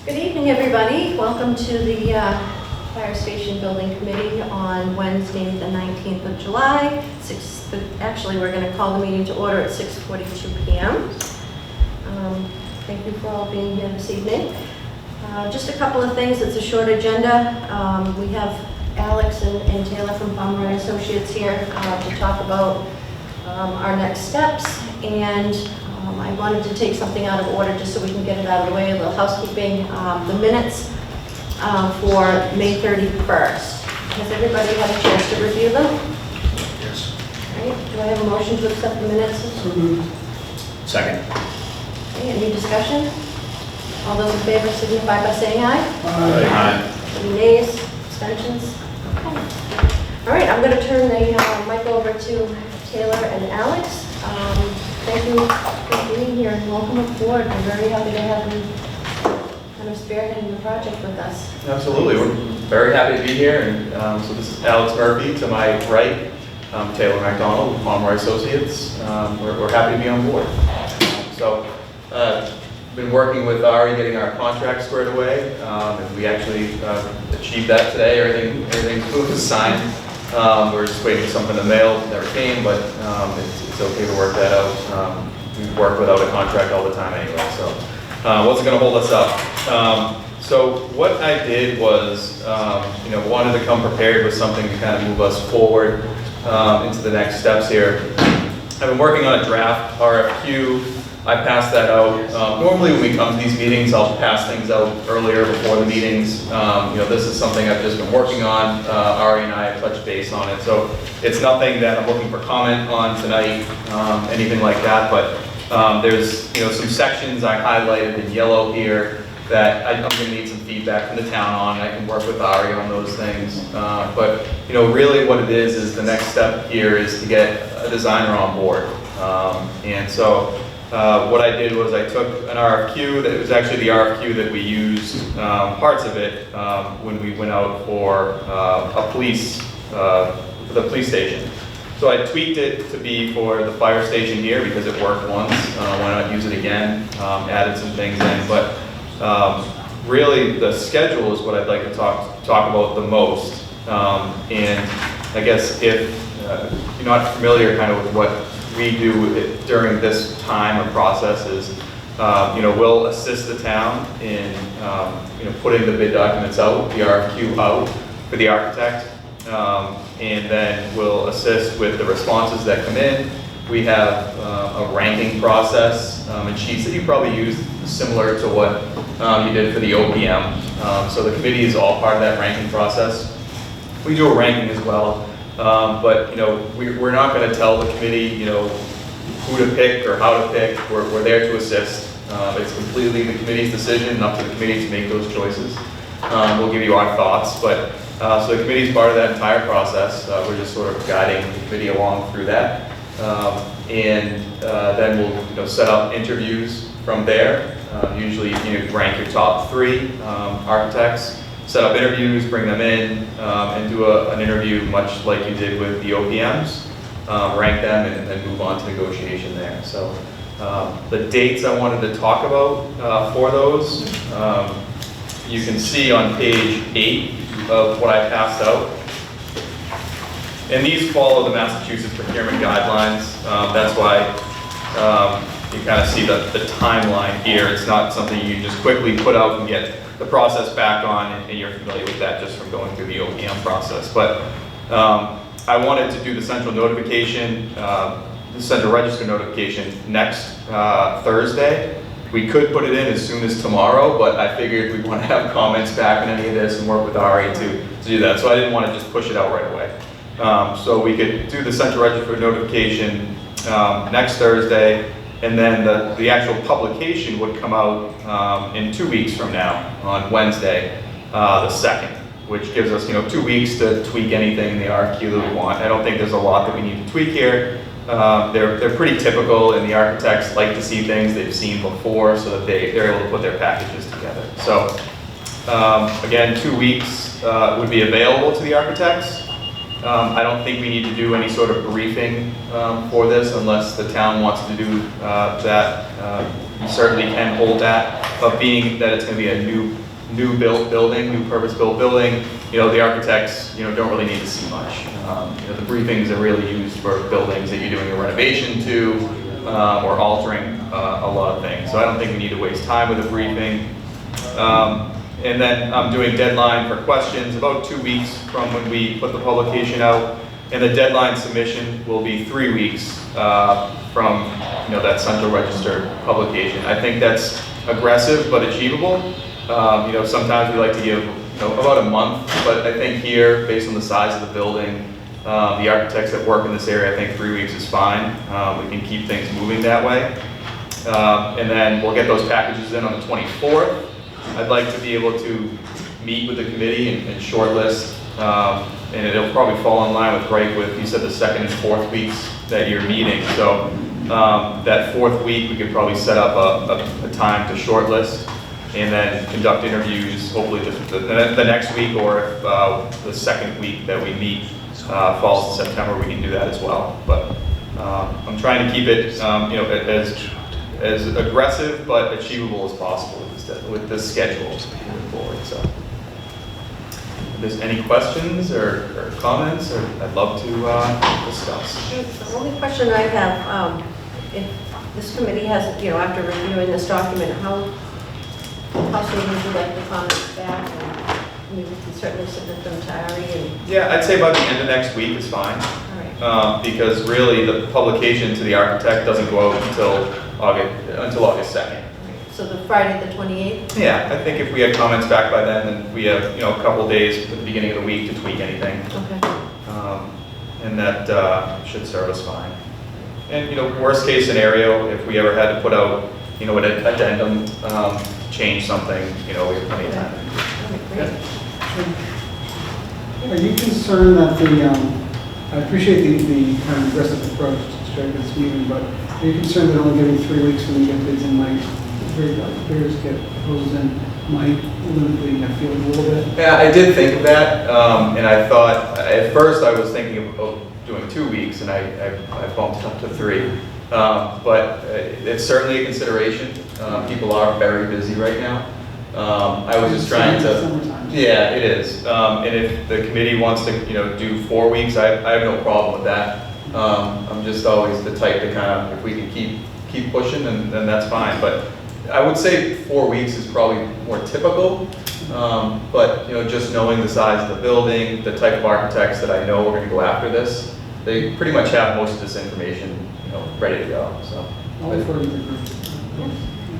Good evening, everybody. Welcome to the Fire Station Building Committee on Wednesday, the 19th of July. Actually, we're going to call the meeting to order at 6:42 p.m. Thank you for all being here this evening. Just a couple of things. It's a short agenda. We have Alex and Taylor from Palmer and Associates here to talk about our next steps, and I wanted to take something out of order just so we can get it out of the way, a little housekeeping. The minutes for May 31st. Has everybody had a chance to review them? Yes. All right. Do I have a motion to accept the minutes? Second. Okay, any discussion? All those in favor signify by saying aye. Aye. Any nays, abstentions? Okay. All right, I'm going to turn the mic over to Taylor and Alex. Thank you for being here and welcome aboard. I'm very happy to have you kind of spearheading the project with us. Absolutely, we're very happy to be here. And so this is Alex Murphy to my right, Taylor McDonald with Palmer Associates. We're happy to be on board. Been working with Ari getting our contract squared away, and we actually achieved that today. Everything was signed. We're just waiting for something in the mail. It never came, but it's okay to work that out. We work without a contract all the time anyway, so wasn't going to hold us up. So what I did was, wanted to come prepared with something to kind of move us forward into the next steps here. I've been working on a draft RFQ. I pass that out. Normally when we come to these meetings, I'll pass things out earlier before the meetings. This is something I've just been working on. Ari and I have touched base on it. So it's nothing that I'm looking for comment on tonight, anything like that. But there's some sections I highlighted in yellow here that I'm going to need some feedback from the town on. I can work with Ari on those things. But really what it is the next step here is to get a designer on board. And so what I did was I took an RFQ that was actually the RFQ that we used, parts of it, when we went out for the police station. So I tweaked it to be for the fire station here because it worked once. Why not use it again? Added some things in, but really the schedule is what I'd like to talk about the most. And I guess if you're not familiar kind of with what we do during this time or process is, we'll assist the town in, putting the bid documents out, the RFQ out for the architect, and then we'll assist with the responses that come in. We have a ranking process and sheets that you probably use similar to what you did for the OPM. So the committee is all part of that ranking process. We do a ranking as well. But we're not going to tell the committee, who to pick or how to pick. We're there to assist. It's completely the committee's decision, and up to the committee to make those choices. We'll give you our thoughts, but so the committee is part of that entire process. We're just sort of guiding the committee along through that, and then we'll set up interviews from there. Usually, you rank your top 3 architects. Set up interviews, bring them in, and do an interview much like you did with the OPMs. Rank them and then move on to negotiation there. So the dates I wanted to talk about for those, you can see on page 8 of what I passed out. And these follow the Massachusetts procurement guidelines. That's why you kind of see the timeline here. It's not something you just quickly put out and get the process back on, and you're familiar with that just from going through the OPM process. But I wanted to do the central notification, the central register notification next Thursday. We could put it in as soon as tomorrow, but I figured we'd want to have comments back on any of this and work with Ari to do that. So I didn't want to just push it out right away. So we could do the central register notification next Thursday. And then the actual publication would come out in 2 weeks from now, on Wednesday, the 2nd, which gives us 2 weeks to tweak anything in the RFQ that we want. I don't think there's a lot that we need to tweak here. They're pretty typical, and the architects like to see things they've seen before so that they're able to put their packages together. So again, 2 weeks would be available to the architects. I don't think we need to do any sort of briefing for this unless the town wants to do that. You certainly can hold that. of being that it's going to be a new built building, new purpose-built building, the architects, don't really need to see much. The briefings are really used for buildings that you're doing a renovation to, or altering a lot of things. So I don't think we need to waste time with a briefing. And then I'm doing deadline for questions about 2 weeks from when we put the publication out. And the deadline submission will be 3 weeks from that Central Register publication. I think that's aggressive but achievable. Sometimes we like to give about a month, but I think here, based on the size of the building, the architects that work in this area, I think 3 weeks is fine. We can keep things moving that way. And then we'll get those packages in on the 24th. I'd like to be able to meet with the committee and shortlist, and it'll probably fall in line with, you said the 2nd and 4th weeks that you're meeting. So that 4th week, we could probably set up a time to shortlist and then conduct interviews, hopefully the next week, or if the 2nd week that we meet falls in September, we can do that as well. But I'm trying to keep it as aggressive but achievable as possible with this schedule moving forward. So if there's any questions or comments, I'd love to discuss. The only question I have, if this committee has, after reviewing this document, how soon would you like the comments back? And we can certainly submit them to Ari. Yeah, I'd say by the end of next week is fine. All right. Because really the publication to the architect doesn't go out until August 2nd. So the Friday the 28th? Yeah, I think if we had comments back by then we have a couple days at the beginning of the week to tweak anything. Okay. And that should serve us fine. And worst case scenario, if we ever had to put out an addendum, change something, we have plenty of time. Great. Are you concerned that I appreciate the kind of aggressive approach to strike this meeting, but are you concerned that only giving 3 weeks when you get bids in might, bidders get proposed in, might limit the field a little bit? Yeah, I did think of that, and I thought, at first I was thinking of doing 2 weeks, and I bumped up to 3. But it's certainly a consideration. People are very busy right now. I was just trying to, Summertime. yeah, it is. And if the committee wants to, do 4 weeks, I have no problem with that. I'm just always the type to kind of, if we can keep pushing, then that's fine. But I would say 4 weeks is probably more typical. But just knowing the size of the building, the type of architects that I know are going to go after this, they pretty much have most of this information, ready to go. So. I'll refer to the group.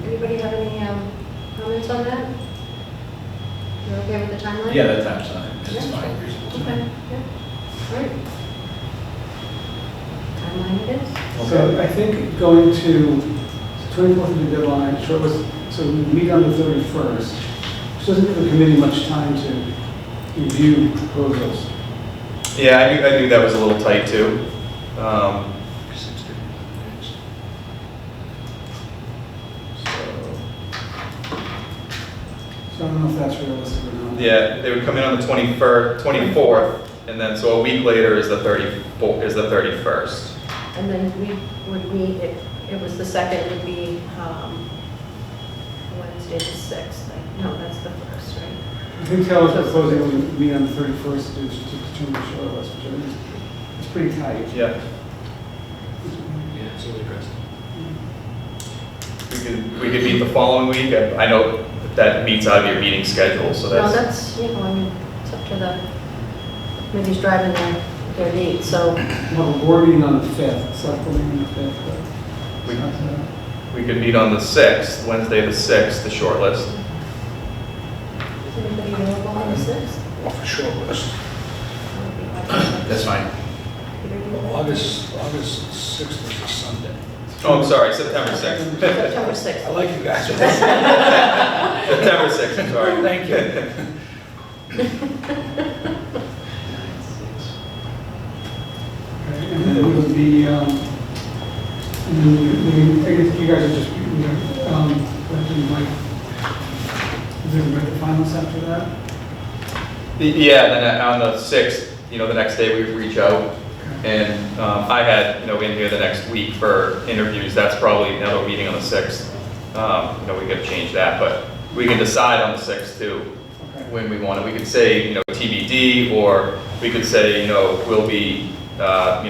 Anybody have any comments on that? You're okay with the timeline? Yeah, that time's fine. It's Yeah. fine. Okay, yeah. All right. Timeline it is? So I think going to 24th of the deadline, so we meet on the 31st, which doesn't give the committee much time to review proposals. Yeah, I knew that was a little tight too. So I don't know if that's realistic or not. Yeah, they would come in on the 24th, and then so a week later is the 31st. And then we would meet, if it was the 2nd, would be Wednesday the 6th. No, that's the 1st, right? I think Taylor's proposing we meet on the 31st to determine the short list, which I think is pretty tight. Yeah, Yeah, it's really aggressive. we could meet the following week. I know that meets out of your meeting schedule, so No, that's. that's, I mean, it's up to the committee's driving their needs, so. Well, the board meeting on the 5th, select board meeting on the 5th, but it's not, We could meet on the 6th, Wednesday the 6th, the short list. Is anybody available on the 6th? Off a short list. That's That's fine. August 6th is a Sunday. Oh, I'm sorry, September 6th. September I 6th. like you guys. September 6th, I'm sorry. Thank you. okay. And then it would be, I guess you guys are just, you might, is it the finals after that? Yeah, then on the 6th, the next day we reach out. And I had, in here the next week for interviews. That's probably another meeting on the 6th. we could change that, but we can decide on the 6th too, Okay. when we want it. We could say, TBD, or we could say, will be, the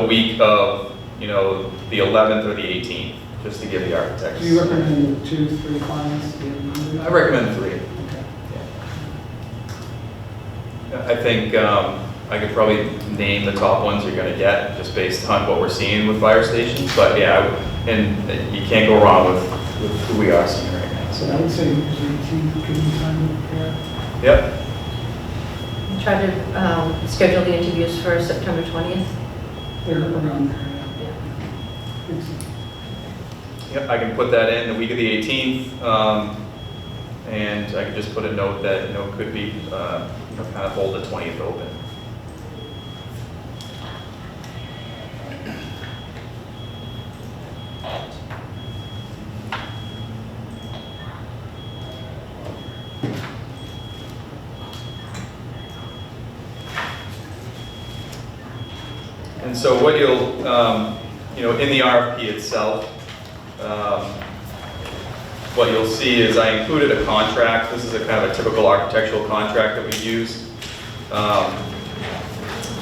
week of, the 11th or the 18th, just to give the architects. Do you recommend 2, 3 clients? I recommend 3. Okay. I think I could probably name the top ones you're gonna get, just based on what we're seeing with fire stations, but yeah, and you can't go wrong with who we are seeing right now, So so. I would say usually 18 could be time to prepare. Yep, Try to schedule the interviews for September 20th. They're around there, Yeah. yeah. Excellent. yep, I can put that in the week of the 18th, and I could just put a note that, could be, kind of hold the 20th open. And so what you'll, in the RFP itself, what you'll see is I included a contract. This is a kind of a typical architectural contract that we use.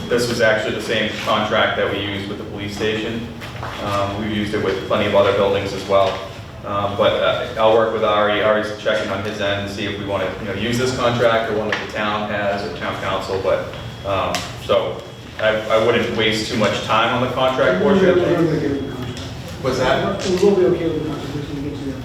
This was actually the same contract that we used with the police station. We've used it with plenty of other buildings as well. But I'll work with Ari. Ari's checking on his end and see if we want to, use this contract or one that the town has or town council. But so I wouldn't waste too much time on the contract portion. We're okay with the contract. What's that? We will be okay with the contract, we can get you that.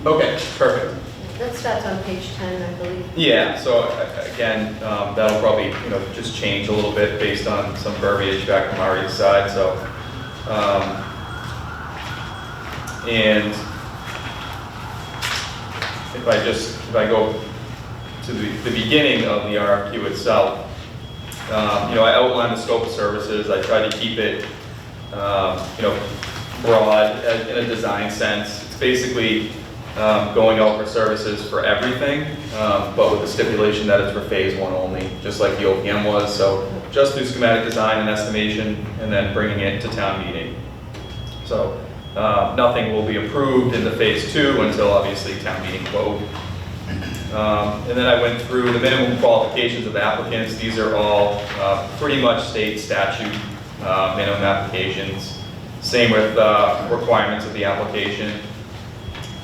Okay, perfect. That starts on page 10, I believe. Yeah, so again, that'll probably, just change a little bit based on some verbiage back from Ari's side, so. And if I go to the beginning of the RFQ itself, I outlined the scope of services. I tried to keep it, broad in a design sense. It's basically going out for services for everything, but with the stipulation that it's for phase 1 only, just like the OPM was. So just do schematic design and estimation, and then bringing it to town meeting. So nothing will be approved in the phase 2 until obviously town meeting vote. And then I went through the minimum qualifications of the applicants. These are all pretty much state statute minimum applications. Same with requirements of the application.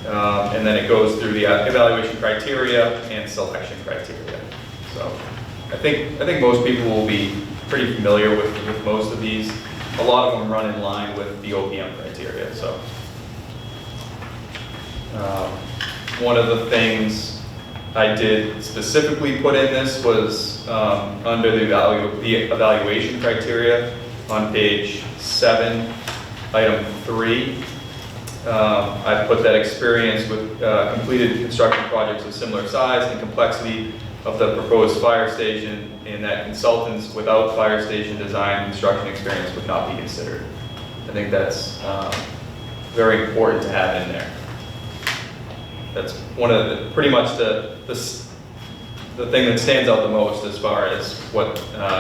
And then it goes through the evaluation criteria and selection criteria. So I think most people will be pretty familiar with most of these. A lot of them run in line with the OPM criteria. So one of the things I did specifically put in this was under the evaluation criteria on page 7, item 3. I put that experience with completed construction projects of similar size and complexity of the proposed fire station, and that consultants without fire station design and construction experience would not be considered. I think that's very important to have in there. That's one of pretty much the thing that stands out the most as far as what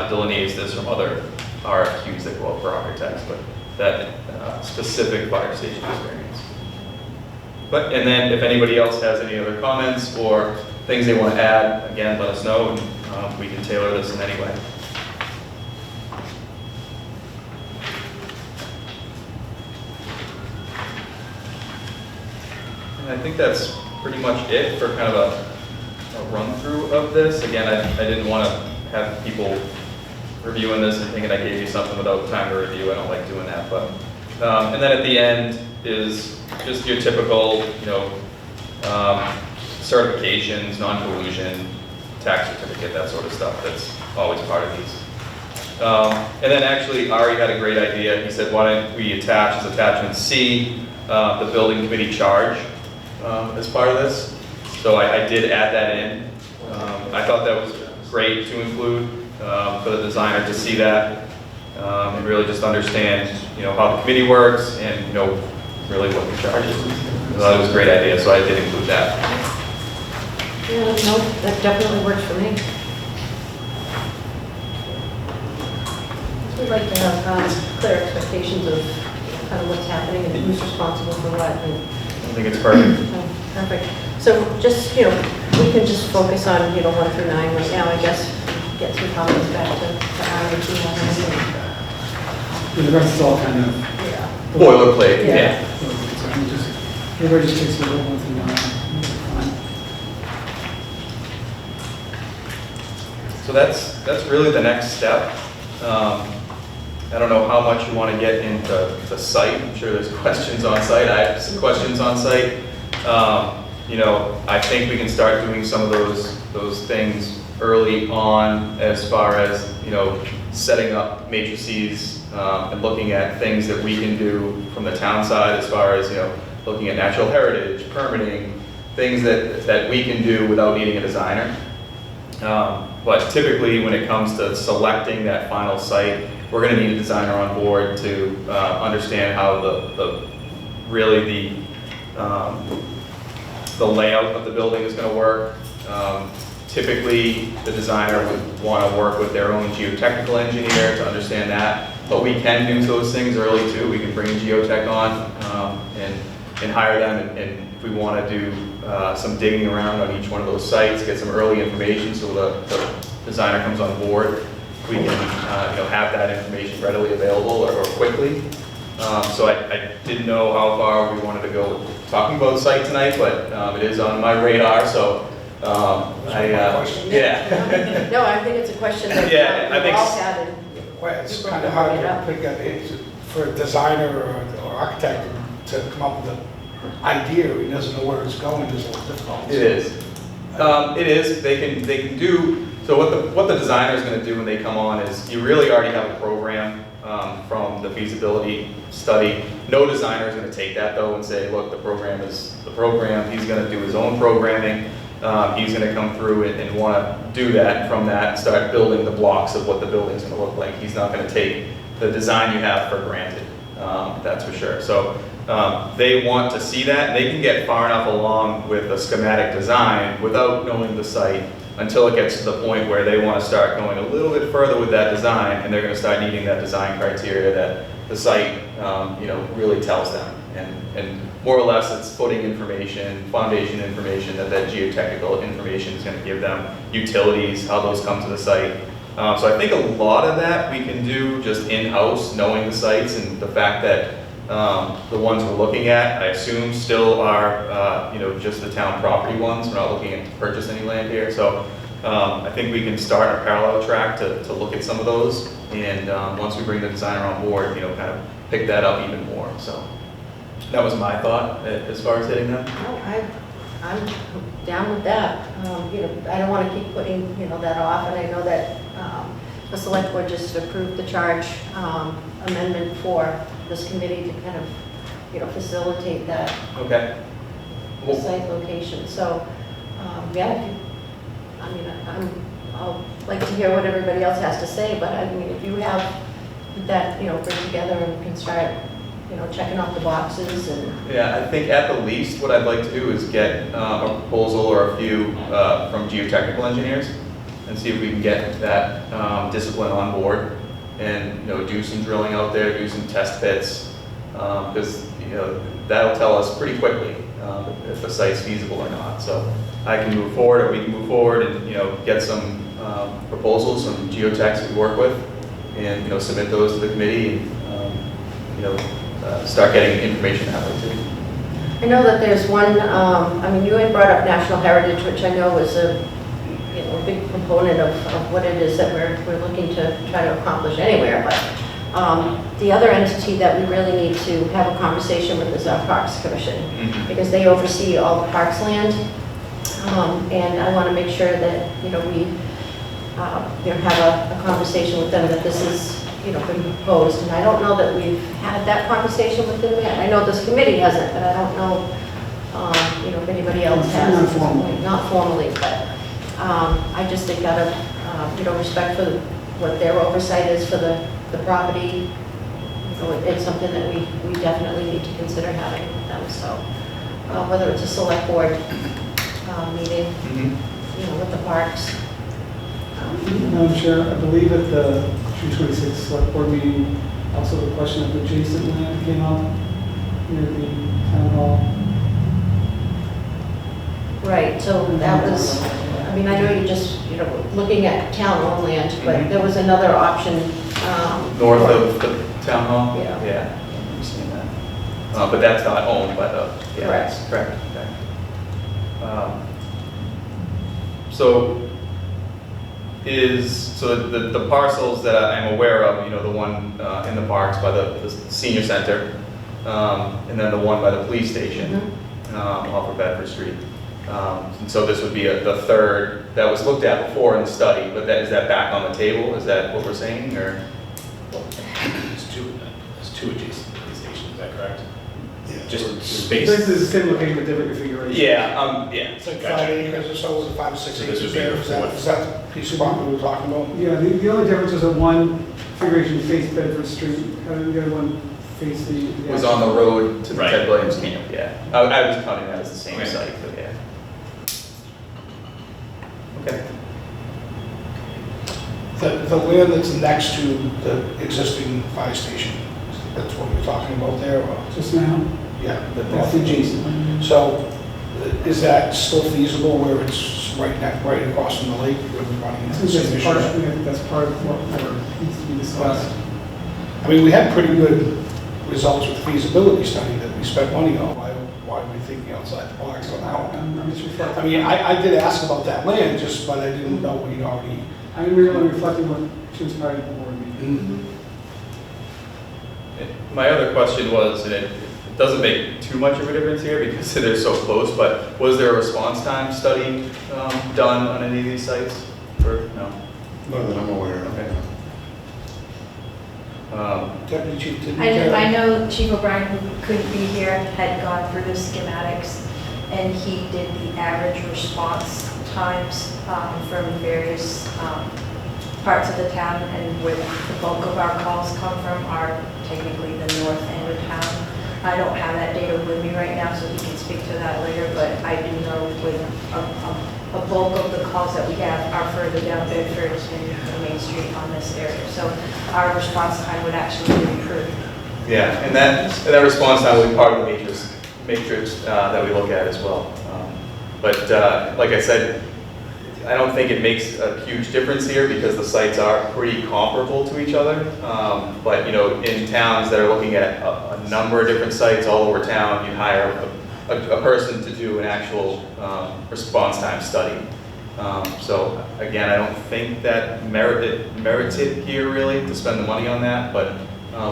delineates this from other RFQs that go out for architects, but that specific fire station experience. And then if anybody else has any other comments or things they want to add, again, let us know, and we can tailor this in any way. And I think that's pretty much it for kind of a run-through of this. Again, I didn't want to have people reviewing this and thinking I gave you something without time to review. I don't like doing that. But and then at the end is just your typical, certifications, non-collusion, tax certificate, that sort of stuff. That's always part of these. And then actually, Ari had a great idea. He said, why don't we attach as attachment C, the building committee charge as part of this. So I did add that in. I thought that was great to include for the designer to see that and really just understand, how the committee works and, really what the charge is. So that was a great idea, so I did include that. Yeah, no, that definitely works for me. We'd like to have clear expectations of kind of what's happening and who's responsible for what. And, I think it's perfect. perfect. So just, we can just focus on, 1 through 9 right now, I guess, get some comments back to our team. The rest is all kind of. Yeah. Boilerplate, yeah. So everybody just takes a little one thing on. So that's really the next step. I don't know how much you want to get into the site. I'm sure there's questions on site. I have some questions on site. I think we can start doing some of those things early on as far as, setting up matrices and looking at things that we can do from the town side as far as, looking at natural heritage, permitting, things that we can do without needing a designer. But typically when it comes to selecting that final site, we're going to need a designer on board to understand how the layout of the building is going to work. Typically, the designer would want to work with their own geotechnical engineer to understand that, but we can do those things early too. We can bring geotech on and hire them, and if we want to do some digging around on each one of those sites, get some early information so the designer comes on board, we can have that information readily available or quickly. So I didn't know how far we wanted to go talking about the site tonight, but it is on my radar, so yeah. No, I think it's a question that Yeah, I we've think all had. And Well, it's people kind of bring hard it up. to pick up, for a designer or architect to come up with an idea, he doesn't know where it's going, it's a little difficult. It is. It is. They can do. So what the designer is going to do when they come on is you really already have a program from the feasibility study. No designer is going to take that though and say, look, the program is the program. He's going to do his own programming. He's going to come through it and want to do that, and from that start building the blocks of what the building's going to look like. He's not going to take the design you have for granted. That's for sure. So they want to see that, and they can get far enough along with a schematic design without knowing the site until it gets to the point where they want to start going a little bit further with that design, and they're going to start needing that design criteria that the site really tells them. And more or less it's footing information, foundation information, that geotechnical information is going to give them, utilities, how those come to the site. So I think a lot of that we can do just in-house, knowing the sites and the fact that the ones we're looking at, I assume, still are just the town property ones. We're not looking to purchase any land here. So I think we can start a parallel track to look at some of those. And once we bring the designer on board, kind of pick that up even more. So that was my thought as far as hitting them. No, I'm down with that. I don't want to keep putting, that off, and I know that the select board just approved the charge amendment for this committee to kind of, facilitate that Okay. site location. So, I'll like to hear what everybody else has to say, but I mean, if you have that, bring together and can start, checking off the boxes and. Yeah, I think at the least, what I'd like to do is get a proposal or a few from geotechnical engineers and see if we can get that discipline on board and do some drilling out there, do some test pits, because that'll tell us pretty quickly if the site's feasible or not. So I can move forward, or we can move forward and get some proposals, some geotechs we work with, and submit those to the committee and start getting information that way too. I know that there's one, you had brought up national heritage, which I know is a big component of what it is that we're looking to try to accomplish anywhere, but the other entity that we really need to have a conversation with is our Parks Commission, because they oversee all the parks land, and I want to make sure that we have a conversation with them that this is been proposed, and I don't know that we've had that conversation with them yet. I know this committee hasn't, but I don't know if anybody else has. Not formally. Not formally, but I just think out of respect for what their oversight is for the property, it's something that we definitely need to consider having with them. So whether it's a select board meeting, with the parks. Madam Chair, I believe at the June 26th select board meeting, Also, the question of adjacent land came up near the town hall. Right, so that was, I mean, I know you just, looking at town-owned land, but there was another option. North of the town hall? Yeah. Yeah, I'm seeing that. But that's not owned by the, yeah, Correct. that's correct, okay. So the parcels that I'm aware of, the one in the parks by the senior center, and then the one by the police station, off of Bedford Street. And so this would be the third that was looked at before in the study, but is that back on the table? Is that what we're saying, or? There's two adjacent police stations, is that correct? Yeah. Just This space. is the same location with different configuration. Yeah, It's like Gotcha. 5 acres or so, is it 5 or 6 So this acres would be there? your fourth. Is that the piece of property we were talking about? Yeah, the only difference is that one configuration faced Bedford Street, the other one faced the. was on the road to the Right. Ted Williams camp, yeah. I was counting that as the same Okay. site, but yeah. Okay. The land that's next to the existing fire station, that's what you're talking about there, or? Just now, Yeah. that's the adjacent one. So is that still feasible where it's right across from the lake, where we're running I into think the same that's part, issues? I think that's part of what needs to be discussed. I mean, we had pretty good results with the feasibility study that we spent money on. Why are we thinking outside the box on that one? I'm just reflecting. I mean, I did ask about that land, but I didn't know we'd already. I'm really reflecting what transpired at the board meeting. My other question was, and it doesn't make too much of a difference here because they're so close, but was there a response time study done on any of these sites? Or no? Not that I'm aware of. Okay. Deputy Chief, didn't you? I know Chief O'Brien, who couldn't be here, had gone through the schematics, and he did the average response times from various parts of the town, and where the bulk of our calls come from are technically the north end of town. I don't have that data with me right now, so he can speak to that later, but I do know with a bulk of the calls that we have are further down Bedford and Main Street on this area. So our response time would actually be improved. Yeah, and that response time will be part of the matrix that we look at as well. But like I said, I don't think it makes a huge difference here because the sites are pretty comparable to each other. But in towns that are looking at a number of different sites all over town, you hire a person to do an actual response time study. So again, I don't think that merits it here really to spend the money on that, but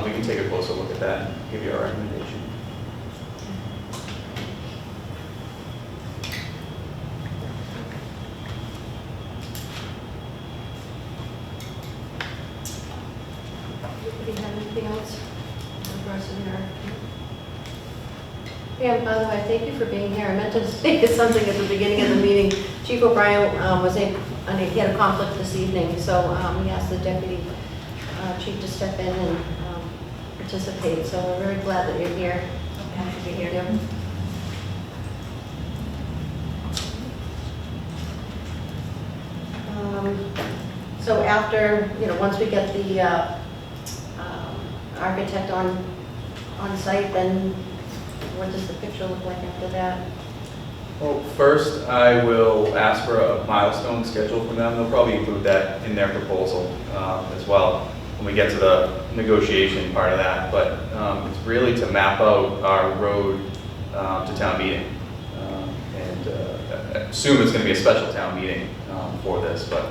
we can take a closer look at that and give you our recommendation. Do you have anything else for us in here? Yeah, by the way, thank you for being here. I meant to say something at the beginning of the meeting. Chief O'Brien he had a conflict this evening, so he asked the deputy chief to step in and participate. So we're very glad that you're here. Happy to be here. Yeah. So after, once we get the architect on site, then what does the picture look like after that? Well, first, I will ask for a milestone schedule from them. They'll probably include that in their proposal as well when we get to the negotiation part of that. But it's really to map out our road to town meeting. And assume it's going to be a special town meeting for this, but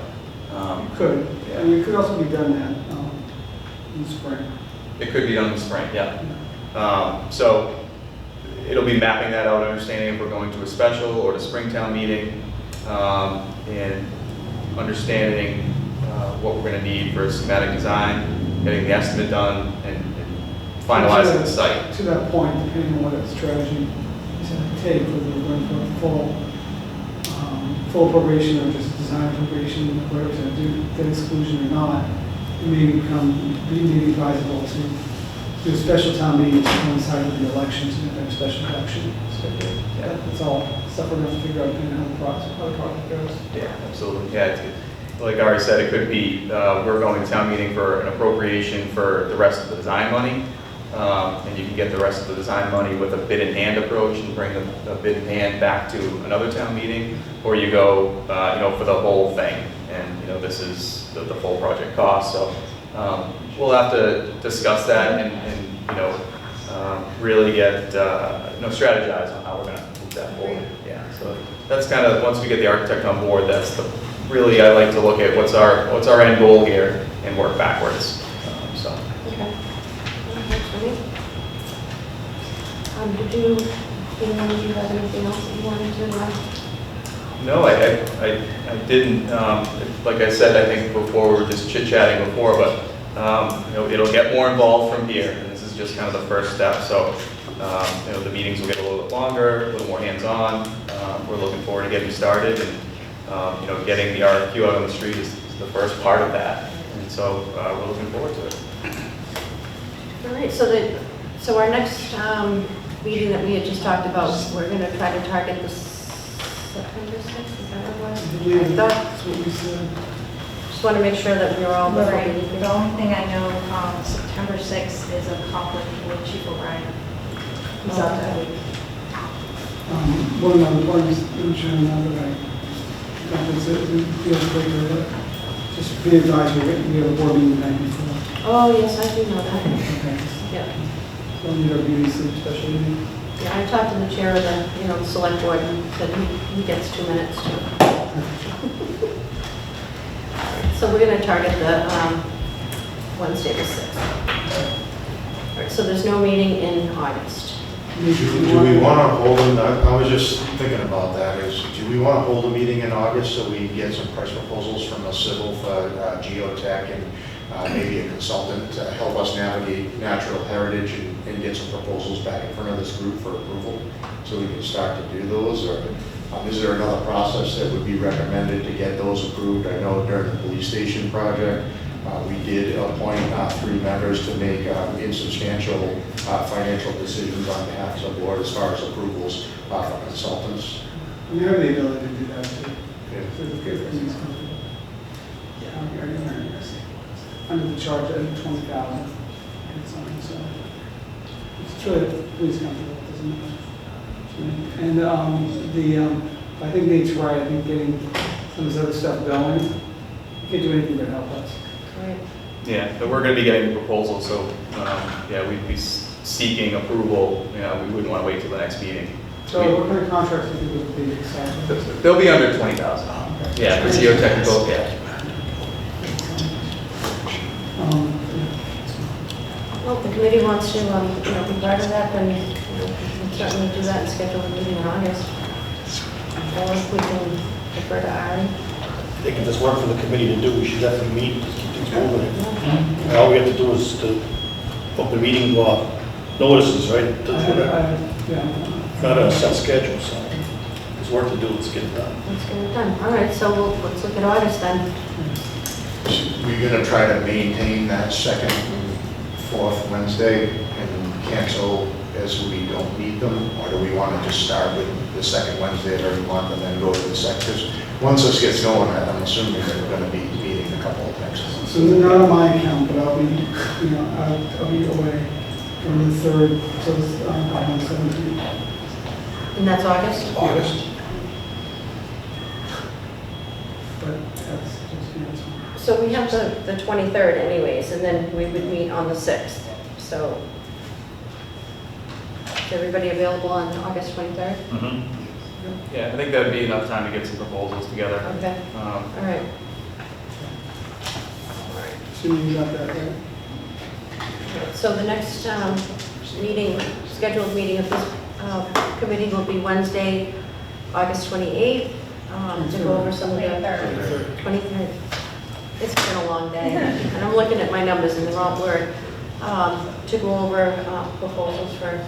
Could, yeah. and it could also be done that in the spring. It could be done in the spring, yeah. So it'll be mapping that out, understanding if we're going to a special or to Springtown meeting, and understanding what we're going to need for schematic design, getting the estimate done, and finalizing the site. To that point, depending on what strategy is going to take, whether we're going for full probation or just design probation, whether it's going to do debt exclusion or not, it may be advisable to do a special town meeting to coincide with the elections and have a special election. So that's all stuff we're going to have to figure out depending on how the project goes. Yeah, absolutely. Yeah, like Ari said, it could be, we're going to town meeting for an appropriation for the rest of the design money. And you can get the rest of the design money with a bid in hand approach and bring the bid in hand back to another town meeting, or you go, for the whole thing. And, this is the full project cost. So we'll have to discuss that and really get, strategize on how we're going to move that forward. Yeah. So that's kind of, once we get the architect on board, that's really, I like to look at what's our end goal here and work backwards. Okay. Works for me. Did you have anything else that you wanted to? No, I didn't. Like I said, I think before, we were just chit-chatting before, but it'll get more involved from here, and this is just kind of the first step. So, the meetings will get a little bit longer, a little more hands-on. We're looking forward to getting started, and getting the RFQ out on the street is the first part of that, and so we're looking forward to it. All right, so our next meeting that we had just talked about, we're going to try to target the September 6th, is that what it was? I thought, That's what we said. just want to make sure that we're all before Right. we leave. The only thing I know, September 6th is a conflict with Chief O'Brien. He's out that week. One other is, I'm sure now that just be advised, we have a board meeting the night before. Oh, yes, I do know that. Okay. Yeah. We'll need our BDC special meeting. Yeah, I talked to the chair of the, select board, and said he gets 2 minutes too. So we're going to target the Wednesday the 6th. All right, so there's no meeting in August. Do we want to hold them, I was just thinking about that, do we want to hold a meeting in August so we get some price proposals from a civil for geotech and maybe a consultant to help us navigate natural heritage and get some proposals back in front of this group for approval, so we can start to do those? Or is there another process that would be recommended to get those approved? I know during the police station project, we did appoint 3 members to make insubstantial financial decisions on behalf of the board as far as approvals from consultants. We have the ability to do that too. Yeah. So if everything's comfortable. Under the charge at 20,000 and something, so it's really please comfortable, it doesn't matter. And I think Nate's right. I think getting some of this other stuff going, you can't do anything but help us. Right. Yeah, but we're going to be getting the proposal, so we'd be seeking approval. We wouldn't want to wait till the next meeting. So what kind of contracts do you think would be exciting? They'll be under 20,000. Okay. Yeah, for geotechnical, yeah. Well, if the committee wants to, be part of that, then we can certainly do that and schedule a meeting in August. Or if we can defer to Ari. I think if there's work for the committee to do, we should definitely meet, just keep things moving. And all we have to do is to open meeting law notices, right? Not a set schedule, so there's work to do, let's get it done. Let's get it done. All right, so let's look at August then. We're going to try to maintain that second and fourth Wednesday and cancel as we don't need them, or do we want to just start with the second Wednesday of every month and then go to the sectors? Once this gets going, I'm assuming that we're going to be meeting a couple of times. So not on my account, but I'll be, I'll be away from the 3rd to the 17th. And that's August? August. But that's just, it's fine. So we have the 23rd anyways, and then we would meet on the 6th. So is everybody available on August 23rd? Yeah, I think that'd be enough time to get some proposals together. Okay, all right. Assuming you got that right. So the next scheduled meeting of this committee will be Wednesday, August 28th, to go over some of the... 23rd. It's been a long day, and I'm looking at my numbers and they're all blurred. To go over proposals for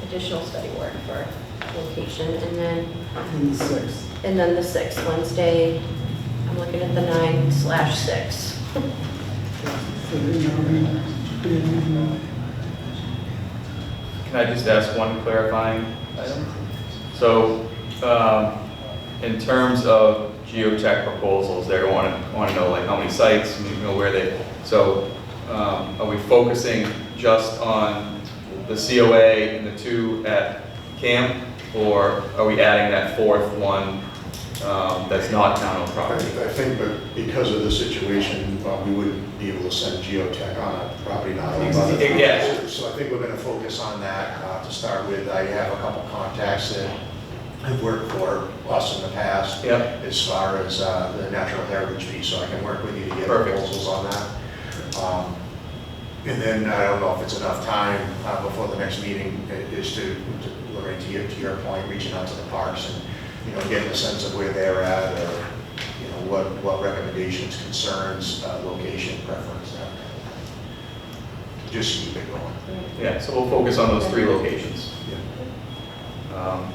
additional study work for location, and then... In the 6th. And then the 6th, Wednesday, I'm looking at the 9/6. Can I just ask one clarifying item? So, in terms of geotech proposals. They're want to know like how many sites, you know, where they, so are we focusing just on the COA and the 2 at camp, or are we adding that 4th one that's not town-owned property? I think, but because of the situation, we wouldn't be able to send geotech on a property not owned by the town. Yeah. So I think we're going to focus on that to start with. I have a couple contacts that have worked for us in the past Yep. as far as the natural heritage piece, so I can work with you to get Perfect. proposals on that. And then I don't know if it's enough time before the next meeting is to Lorraine, to your point, reaching out to the parks and, you know, getting a sense of where they're at, or, you know, what recommendations, concerns, location, preference, that kind of thing. Just keep it going. Yeah, so we'll focus on those 3 locations. Yeah.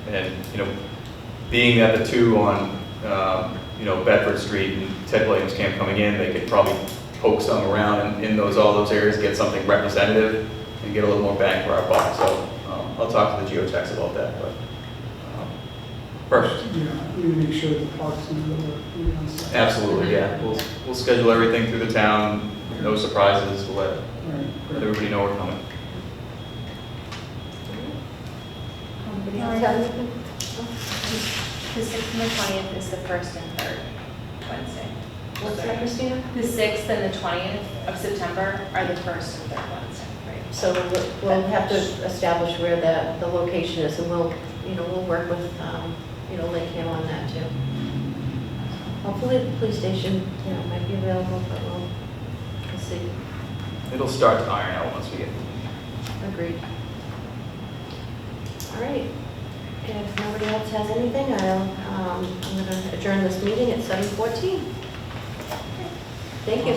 And, you know, being that the 2 on, you know, Bedford Street and Ted Williams Camp coming in, they could probably poke some around in all those areas, get something representative, and get a little more bang for our buck. So I'll talk to the geotechs about that, but perfect. Yeah, we need to make sure that the parks and the on site. Absolutely, yeah. We'll schedule everything through the town, no surprises, we'll let All right, great. everybody know we're coming. Anybody else have anything? The 6th and the 20th is the 1st and 3rd Wednesday. What's that, Christina? The 6th and the 20th of September are the 1st and 3rd Wednesday. So we'll have to establish where the location is, and we'll, you know, we'll work with, you know, LakeCAM on that too. Hopefully the police station, you know, might be available, but we'll see. It'll start to iron out once we get. Agreed. All right. If nobody else has anything, I'm going to adjourn this meeting at 7:14. Thank you.